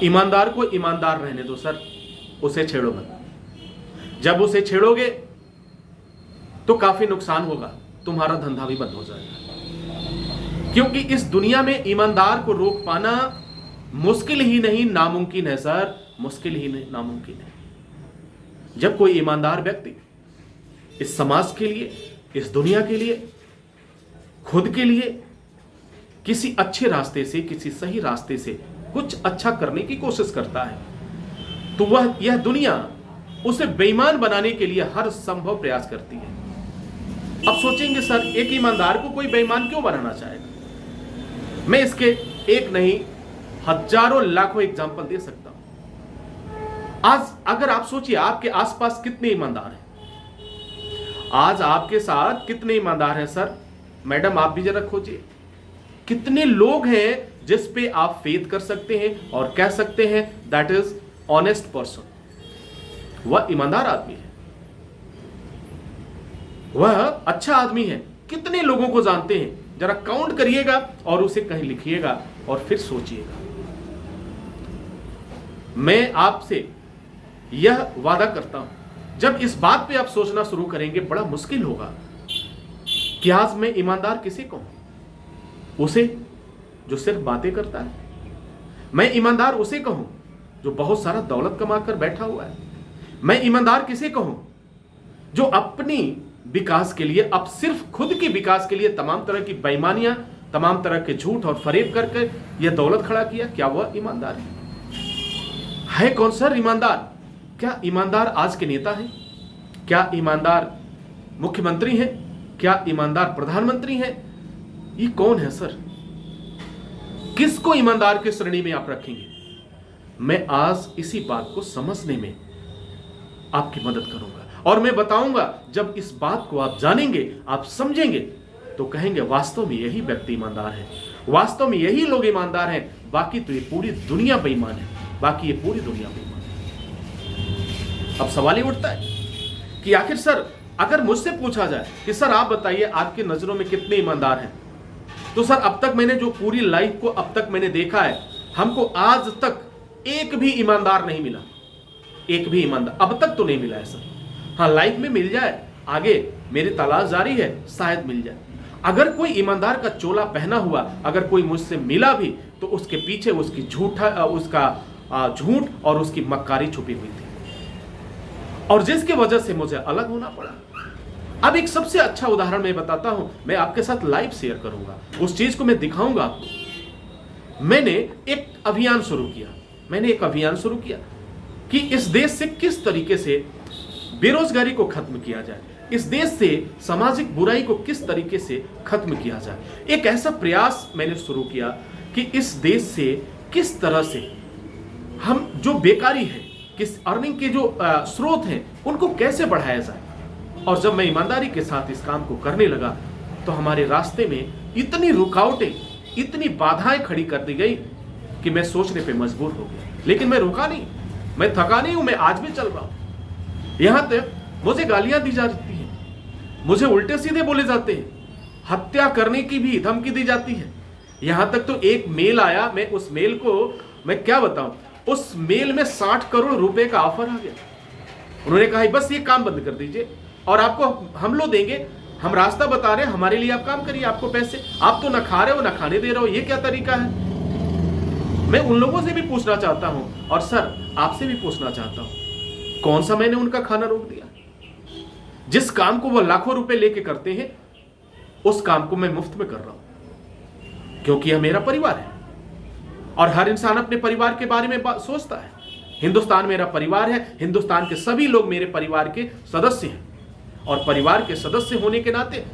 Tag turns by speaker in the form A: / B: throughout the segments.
A: ईमानदार को ईमानदार रहने दो सर, उसे छेड़ो मत। जब उसे छेड़ोगे तो काफी नुकसान होगा, तुम्हारा धंधा भी बंद हो जाएगा। क्योंकि इस दुनिया में ईमानदार को रोक पाना मुश्किल ही नहीं नामुमकिन है सर, मुश्किल ही नहीं नामुमकिन है। जब कोई ईमानदार व्यक्ति इस समाज के लिए, इस दुनिया के लिए, खुद के लिए किसी अच्छे रास्ते से, किसी सही रास्ते से कुछ अच्छा करने की कोशिश करता है, तो यह दुनिया उसे बेईमान बनाने के लिए हर संभव प्रयास करती है। अब सोचेंगे सर, एक ईमानदार को कोई बेईमान क्यों बनाना चाहेगा? मैं इसके एक नहीं हजारों लाखों एग्जाम्पल दे सकता हूं। आज अगर आप सोचिए, आपके आसपास कितने ईमानदार हैं? आज आपके साथ कितने ईमानदार हैं सर? मैडम आप भी जरा खोजिए, कितने लोग हैं जिस पे आप फेथ कर सकते हैं और कह सकते हैं दैट इज ऑनेस्ट पर्सन, वह ईमानदार आदमी है, वह अच्छा आदमी है। कितने लोगों को जानते हैं? जरा काउंट करिएगा और उसे कहीं लिखिएगा और फिर सोचिएगा। मैं आपसे यह वादा करता हूं, जब इस बात पे आप सोचना शुरू करेंगे, बड़ा मुश्किल होगा कि आज मैं ईमानदार किसे कहूं? उसे जो सिर्फ बातें करता है? मैं ईमानदार उसे कहूं जो बहुत सारा दौलत कमाकर बैठा हुआ है? मैं ईमानदार किसे कहूं जो अपनी विकास के लिए, अब सिर्फ खुद के विकास के लिए तमाम तरह की बेईमानियां, तमाम तरह के झूठ और फरेब करके यह दौलत खड़ा किया? क्या वह ईमानदार है कौन सर ईमानदार? क्या ईमानदार आज के नेता हैं? क्या ईमानदार मुख्यमंत्री हैं? क्या ईमानदार प्रधानमंत्री हैं? ये कौन है सर? किसको ईमानदार की श्रेणी में आप रखेंगे? मैं आज इसी बात को समझने में आपकी मदद करूंगा और मैं बताऊंगा। जब इस बात को आप जानेंगे, आप समझेंगे, तो कहेंगे वास्तव में यही व्यक्ति ईमानदार है, वास्तव में यही लोग ईमानदार हैं। बाकी तो ये पूरी दुनिया बेईमान है, बाकी ये पूरी दुनिया बेईमान है। अब सवाल ही उठता है कि आखिर सर, अगर मुझसे पूछा जाए कि सर आप बताइए आपकी नजरों में कितने ईमानदार हैं, तो सर अब तक मैंने जो पूरी लाइफ को अब तक मैंने देखा है, हमको आज तक एक भी ईमानदार नहीं मिला। एक भी ईमानदार अब तक तो नहीं मिला है सर। हाँ, लाइफ में मिल जाए, आगे मेरी तलाश जारी है, शायद मिल जाए। अगर कोई ईमानदार का चोला पहना हुआ अगर कोई मुझसे मिला भी, तो उसके पीछे उसकी झूठ और उसकी मक्कारी छुपी हुई थी, और जिसकी वजह से मुझे अलग होना पड़ा। अब एक सबसे अच्छा उदाहरण मैं बताता हूं, मैं आपके साथ लाइव शेयर करूंगा, उस चीज को मैं दिखाऊंगा आपको। मैंने एक अभियान शुरू किया कि इस देश से किस तरीके से बेरोजगारी को खत्म किया जाए, इस देश से सामाजिक बुराई को किस तरीके से खत्म किया जाए। एक ऐसा प्रयास मैंने शुरू किया कि इस देश से किस तरह से हम जो बेकारी है, किस अर्निंग के जो स्रोत हैं, उनको कैसे बढ़ाया जाए। और जब मैं ईमानदारी के साथ इस काम को करने लगा, तो हमारे रास्ते में इतनी रुकावटें, इतनी बाधाएं खड़ी कर दी गई कि मैं सोचने पे मजबूर हो गया। लेकिन मैं रुका नहीं, मैं थका नहीं हूं, मैं आज भी चल रहा हूं। यहां तक मुझे गालियां दी जाती हैं, मुझे उल्टे सीधे बोले जाते हैं, हत्या करने की भी धमकी दी जाती है। यहां तक तो एक मेल आया, मैं उस मेल को मैं क्या बताऊं, उस मेल में 60 करोड़ रुपए का ऑफर आ गया। उन्होंने कहा बस ये काम बंद कर दीजिए और आपको हम लोग देंगे, हम रास्ता बता रहे हैं, हमारे लिए आप काम करिए, आपको पैसे, आप तो ना खा रहे हो ना खाने दे रहे हो, ये क्या तरीका है। मैं उन लोगों से भी पूछना चाहता हूं, और सर आपसे भी पूछना चाहता हूं, कौन सा मैंने उनका खाना रोक दिया? जिस काम को वो लाखों रुपए लेके करते हैं, उस काम को मैं मुफ्त में कर रहा हूं, क्योंकि यह मेरा परिवार है। और हर इंसान अपने परिवार के बारे में सोचता है। हिंदुस्तान मेरा परिवार है, हिंदुस्तान के सभी लोग मेरे परिवार के सदस्य हैं, और परिवार के सदस्य होने के नाते,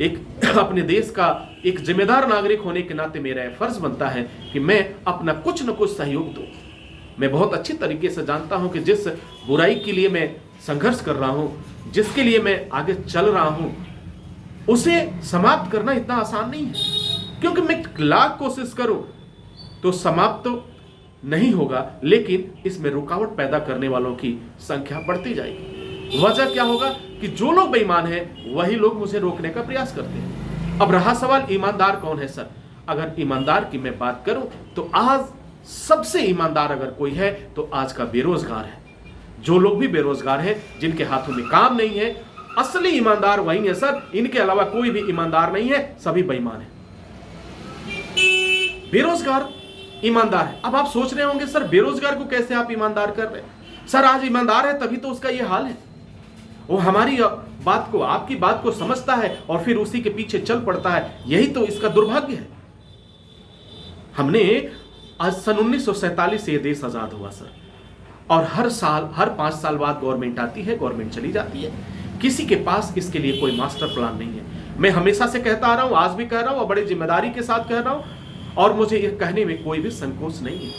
A: एक अपने देश का एक जिम्मेदार नागरिक होने के नाते मेरा यह फर्ज बनता है कि मैं अपना कुछ न कुछ सहयोग दूं। मैं बहुत अच्छी तरीके से जानता हूं कि जिस बुराई के लिए मैं संघर्ष कर रहा हूं, जिसके लिए मैं आगे चल रहा हूं, उसे समाप्त करना इतना आसान नहीं है। क्योंकि मैं लाख कोशिश करूं तो समाप्त तो नहीं होगा, लेकिन इसमें रुकावट पैदा करने वालों की संख्या बढ़ती जाएगी। वजह क्या होगा कि जो लोग बेईमान हैं वही लोग मुझे रोकने का प्रयास करते हैं। अब रहा सवाल ईमानदार कौन है सर? अगर ईमानदार की मैं बात करूं तो आज सबसे ईमानदार अगर कोई है तो आज का बेरोजगार है। जो लोग भी बेरोजगार हैं, जिनके हाथों में काम नहीं है, असली ईमानदार वही है सर। इनके अलावा कोई भी ईमानदार नहीं है, सभी बेईमान है। बेरोजगार ईमानदार है। अब आप सोच रहे होंगे सर बेरोजगार को कैसे आप ईमानदार कर रहे हैं? सर आज ईमानदार है तभी तो उसका ये हाल है। वो हमारी बात को, आपकी बात को समझता है और फिर उसी के पीछे चल पड़ता है। यही तो इसका दुर्भाग्य है। हमने आज सन 1947 से ये देश आजाद हुआ सर, और हर साल, हर 5 साल बाद गवर्नमेंट आती है, गवर्नमेंट चली जाती है। किसी के पास इसके लिए कोई मास्टर प्लान नहीं है। मैं हमेशा से कहता आ रहा हूं, आज भी कह रहा हूं और बड़ी जिम्मेदारी के साथ कह रहा हूं, और मुझे यह कहने में कोई भी संकोच नहीं है।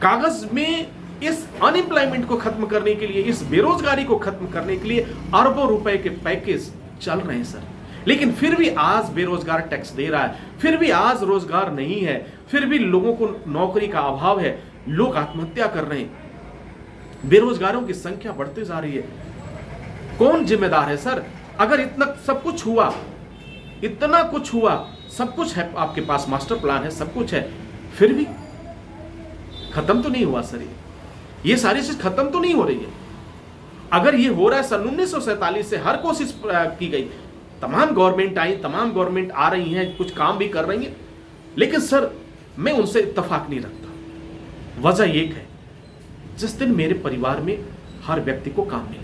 A: कागज में इस अनएम्प्लॉयमेंट को खत्म करने के लिए, इस बेरोजगारी को खत्म करने के लिए अरबों रुपए के पैकेज चल रहे हैं सर, लेकिन फिर भी आज बेरोजगार टैक्स दे रहा है, फिर भी आज रोजगार नहीं है, फिर भी लोगों को नौकरी का अभाव है, लोग आत्महत्या कर रहे हैं, बेरोजगारों की संख्या बढ़ती जा रही है। कौन जिम्मेदार है सर? अगर इतना सब कुछ हुआ, इतना कुछ हुआ, सब कुछ है, आपके पास मास्टर प्लान है, सब कुछ है, फिर भी खत्म तो नहीं हुआ सर। ये सारी चीज खत्म तो नहीं हो रही है। अगर ये हो रहा है, सन 1947 से हर कोशिश की गई, तमाम गवर्नमेंट आई, तमाम गवर्नमेंट आ रही हैं, कुछ काम भी कर रही हैं, लेकिन सर मैं उनसे इत्तेफाक नहीं रखता। वजह एक है, जिस दिन मेरे परिवार में हर व्यक्ति को काम मिले।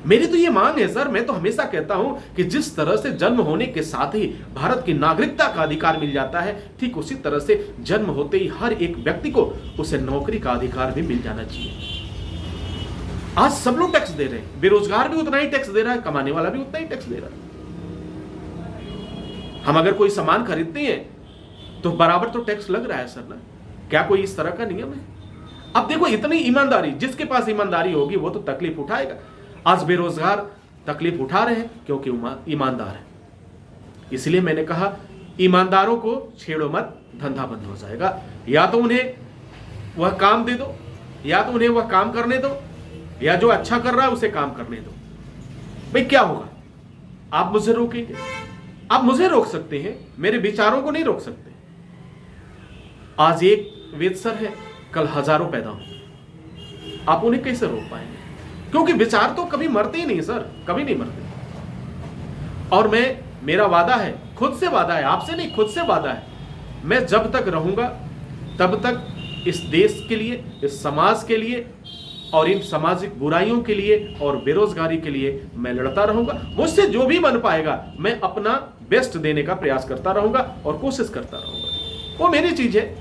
A: मेरी तो ये मांग है सर, मैं तो हमेशा कहता हूं कि जिस तरह से जन्म होने के साथ ही भारत की नागरिकता का अधिकार मिल जाता है, ठीक उसी तरह से जन्म होते ही हर एक व्यक्ति को उसे नौकरी का अधिकार भी मिल जाना चाहिए। आज सब लोग टैक्स दे रहे हैं, बेरोजगार भी उतना ही टैक्स दे रहा है, कमाने वाला भी उतना ही टैक्स दे रहा है। हम अगर कोई सामान खरीदते हैं तो बराबर तो टैक्स लग रहा है सर ना। क्या कोई इस तरह का नियम है? अब देखो, इतनी ईमानदारी, जिसके पास ईमानदारी होगी वो तो तकलीफ उठाएगा। आज बेरोजगार तकलीफ उठा रहे हैं क्योंकि ईमानदार है। इसलिए मैंने कहा, ईमानदारों को छेड़ो मत, धंधा बंद हो जाएगा। या तो उन्हें वह काम दे दो, या तो उन्हें वह काम करने दो, या जो अच्छा कर रहा है उसे काम करने दो। भाई क्या होगा? आप मुझे रोकेंगे? आप मुझे रोक सकते हैं, मेरे विचारों को नहीं रोक सकते। आज एक वेद सर है, कल हजारों पैदा होंगे, आप उन्हें कैसे रोक पाएंगे? क्योंकि विचार तो कभी मरते ही नहीं सर, कभी नहीं मरते। और मेरा वादा है, खुद से वादा है, आपसे नहीं, खुद से वादा है, मैं जब तक रहूंगा तब तक इस देश के लिए, इस समाज के लिए और इन सामाजिक बुराइयों के लिए और बेरोजगारी के लिए मैं लड़ता रहूंगा। मुझसे जो भी बन पाएगा मैं अपना बेस्ट देने का प्रयास करता रहूंगा और कोशिश करता रहूंगा। वो मेरी चीज है,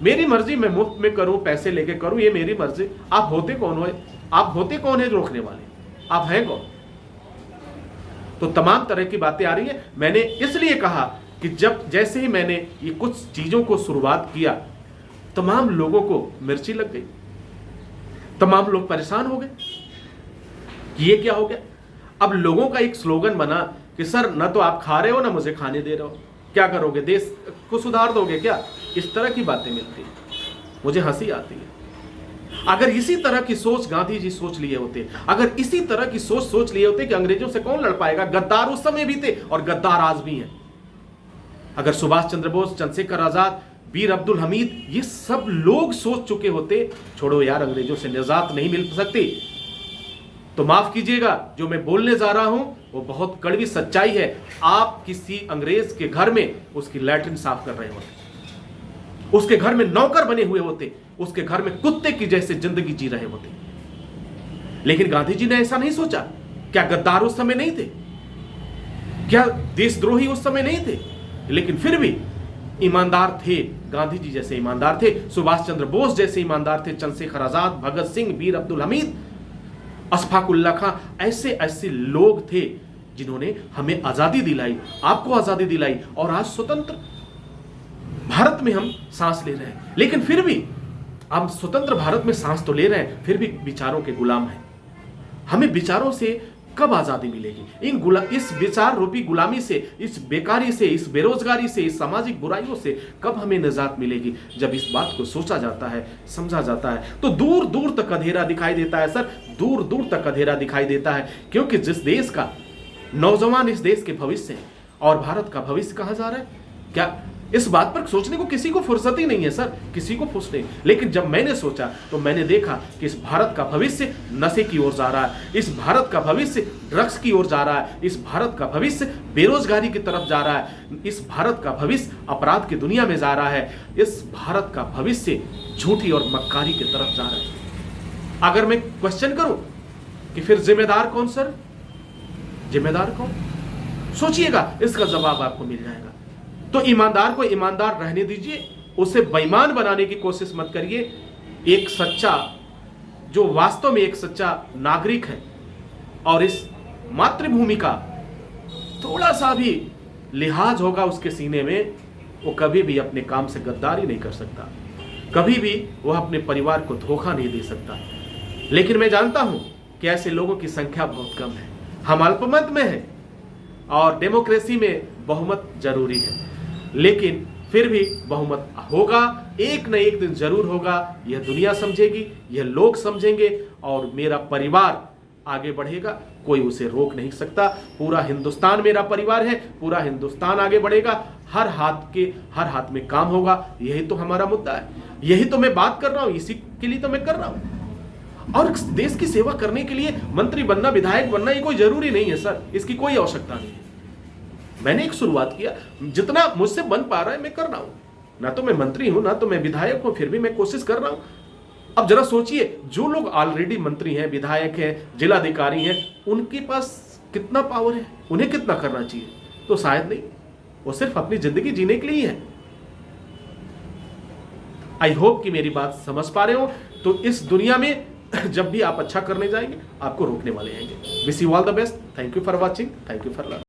A: मेरी मर्जी, मैं मुफ्त में करूं, पैसे लेके करूं, ये मेरी मर्जी। आप होते कौन हो? आप होते कौन है रोकने वाले? आप हैं कौन? तो तमाम तरह की बातें आ रही है। मैंने इसलिए कहा कि जैसे ही मैंने ये कुछ चीजों को शुरुआत किया, तमाम लोगों को मिर्ची लग गई, तमाम लोग परेशान हो गए कि ये क्या हो गया। अब लोगों का एक स्लोगन बना कि सर न तो आप खा रहे हो, ना मुझे खाने दे रहे हो, क्या करोगे? देश को सुधार दोगे क्या? इस तरह की बातें मिलती है, मुझे हंसी आती है। अगर इसी तरह की सोच गांधी जी सोच लिए होते, अगर इसी तरह की सोच लिए होते कि अंग्रेजों से कौन लड़ पाएगा, गद्दार उस समय भी थे और गद्दार आज भी हैं। अगर सुभाष चंद्र बोस, चंद्रशेखर आजाद, वीर अब्दुल हमीद, ये सब लोग सोच चुके होते, छोड़ो यार अंग्रेजों से निजात नहीं मिल सकती, तो माफ कीजिएगा, जो मैं बोलने जा रहा हूं वो बहुत कड़वी सच्चाई है। आप किसी अंग्रेज के घर में उसकी लैट्रिन साफ कर रहे होते, उसके घर में नौकर बने हुए होते, उसके घर में कुत्ते की जैसे जिंदगी जी रहे होते। लेकिन गांधी जी ने ऐसा नहीं सोचा। क्या गद्दार उस समय नहीं थे? क्या देशद्रोही उस समय नहीं थे? लेकिन फिर भी ईमानदार थे। गांधी जी जैसे ईमानदार थे, सुभाष चंद्र बोस जैसे ईमानदार थे, चंद्रशेखर आजाद, भगत सिंह, वीर अब्दुल हमीद, अशफाक उल्लाह खां, ऐसे ऐसे लोग थे जिन्होंने हमें आजादी दिलाई, आपको आजादी दिलाई, और आज स्वतंत्र भारत में हम सांस ले रहे हैं। लेकिन फिर भी हम स्वतंत्र भारत में सांस तो ले रहे हैं, फिर भी विचारों के गुलाम हैं। हमें विचारों से कब आजादी मिलेगी? इस विचार रूपी गुलामी से, इस बेकारी से, इस बेरोजगारी से, इस सामाजिक बुराइयों से कब हमें निजात मिलेगी? जब इस बात को सोचा जाता है, समझा जाता है, तो दूर दूर तक अंधेरा दिखाई देता है सर, दूर दूर तक अंधेरा दिखाई देता है। क्योंकि जिस देश का नौजवान इस देश के भविष्य है, और भारत का भविष्य कहां जा रहा है? क्या इस बात पर सोचने को किसी को फुर्सत ही नहीं है सर, किसी को फुर्सत नहीं। लेकिन जब मैंने सोचा तो मैंने देखा कि इस भारत का भविष्य नशे की ओर जा रहा है, इस भारत का भविष्य ड्रग्स की ओर जा रहा है, इस भारत का भविष्य बेरोजगारी की तरफ जा रहा है, इस भारत का भविष्य अपराध की दुनिया में जा रहा है, इस भारत का भविष्य झूठी और मक्कारी की तरफ जा रहा है। अगर मैं क्वेश्चन करूं कि फिर जिम्मेदार कौन सर, जिम्मेदार कौन, सोचिएगा, इसका जवाब आपको मिल जाएगा। तो ईमानदार को ईमानदार रहने दीजिए, उसे बेईमान बनाने की कोशिश मत करिए। एक सच्चा, जो वास्तव में एक सच्चा नागरिक है और इस मातृभूमि का थोड़ा सा भी लिहाज होगा उसके सीने में, वो कभी भी अपने काम से गद्दारी नहीं कर सकता, कभी भी वह अपने परिवार को धोखा नहीं दे सकता। लेकिन मैं जानता हूं कि ऐसे लोगों की संख्या बहुत कम है। हम अल्पमत में हैं और डेमोक्रेसी में बहुमत जरूरी है, लेकिन फिर भी बहुमत होगा, एक न एक दिन जरूर होगा। यह दुनिया समझेगी, यह लोग समझेंगे और मेरा परिवार आगे बढ़ेगा, कोई उसे रोक नहीं सकता। पूरा हिंदुस्तान मेरा परिवार है, पूरा हिंदुस्तान आगे बढ़ेगा, हर हाथ में काम होगा। यही तो हमारा मुद्दा है, यही तो मैं बात कर रहा हूं, इसी के लिए तो मैं कर रहा हूं। और देश की सेवा करने के लिए मंत्री बनना, विधायक बनना ये कोई जरूरी नहीं है सर, इसकी कोई आवश्यकता नहीं है। मैंने एक शुरुआत किया, जितना मुझसे बन पा रहा है मैं कर रहा हूं। ना तो मैं मंत्री हूं, ना तो मैं विधायक हूं, फिर भी मैं कोशिश कर रहा हूं। अब जरा सोचिए, जो लोग ऑलरेडी मंत्री हैं, विधायक हैं, जिलाधिकारी हैं, उनके पास कितना पावर है, उन्हें कितना करना चाहिए? तो शायद नहीं, वो सिर्फ अपनी जिंदगी जीने के लिए ही है। आई होप कि मेरी बात समझ पा रहे हो। तो इस दुनिया में जब भी आप अच्छा करने जाएंगे, आपको रोकने वाले आएंगे। Wish you all the best. Thank you for watching, thank you for learning.